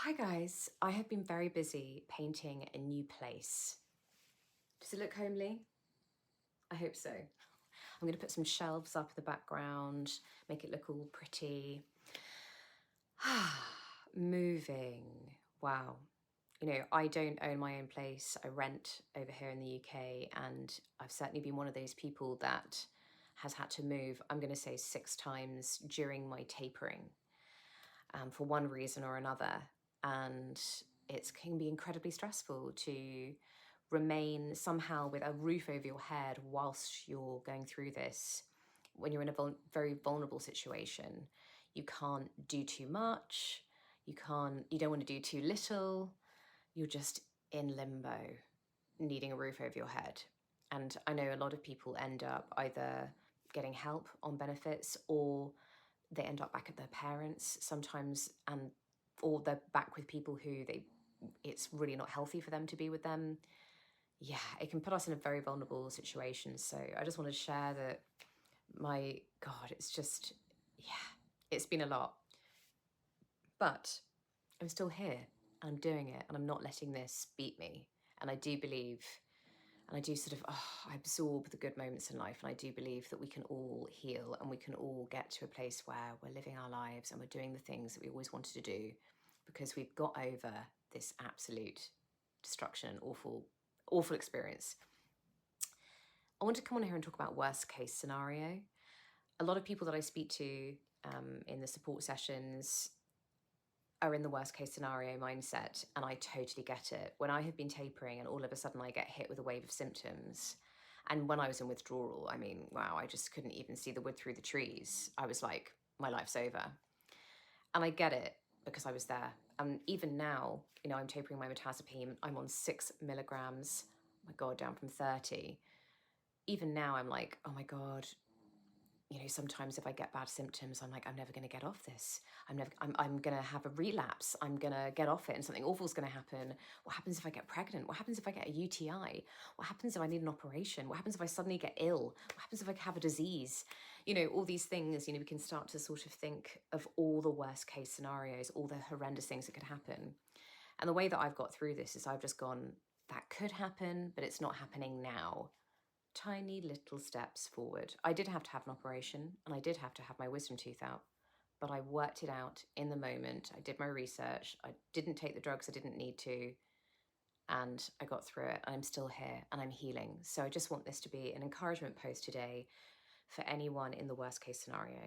Hi guys, I have been very busy painting a new place. Does it look homely? I hope so. I'm going to put some shelves up in the background, make it look all pretty. Moving, wow. You know, I don't own my own place. I rent over here in the UK, and I've certainly been one of those people that has had to move, I'm going to say 6 times during my tapering, for one reason or another. And it can be incredibly stressful to remain somehow with a roof over your head whilst you're going through this. When you're in a very vulnerable situation, you can't do too much, you don't want to do too little, you're just in limbo, needing a roof over your head. And I know a lot of people end up either getting help on benefits, or they end up back at their parents sometimes, or they're back with people who it's really not healthy for them to be with them. Yeah, it can put us in a very vulnerable situation. So I just want to share that my God, it's just, yeah, it's been a lot. But I'm still here, and I'm doing it, and I'm not letting this beat me. And I do believe, and I do I absorb the good moments in life. And I do believe that we can all heal, and we can all get to a place where we're living our lives and we're doing the things that we always wanted to do, because we've got over this absolute destruction and awful experience. I want to come on here and talk about worst case scenario. A lot of people that I speak to in the support sessions are in the worst case scenario mindset, and I totally get it. When I have been tapering and all of a sudden I get hit with a wave of symptoms, and when I was in withdrawal, I mean, wow, I just couldn't even see the wood through the trees. I was like, my life's over. And I get it because I was there. And even now, you know, I'm tapering my mirtazapine. I'm on 6 milligrams, oh my God, down from 30. Even now I'm like, oh my God, you know, sometimes if I get bad symptoms, I'm like, I'm never going to get off this. I'm going to have a relapse. I'm going to get off it and something awful is going to happen. What happens if I get pregnant? What happens if I get a UTI? What happens if I need an operation? What happens if I suddenly get ill? What happens if I have a disease? You know, all these things, you know, we can start to sort of think of all the worst case scenarios, all the horrendous things that could happen. And the way that I've got through this is I've just gone, that could happen, but it's not happening now. Tiny little steps forward. I did have to have an operation, and I did have to have my wisdom tooth out, but I worked it out in the moment. I did my research. I didn't take the drugs I didn't need to, and I got through it. I'm still here and I'm healing. So I just want this to be an encouragement post today for anyone in the worst case scenario.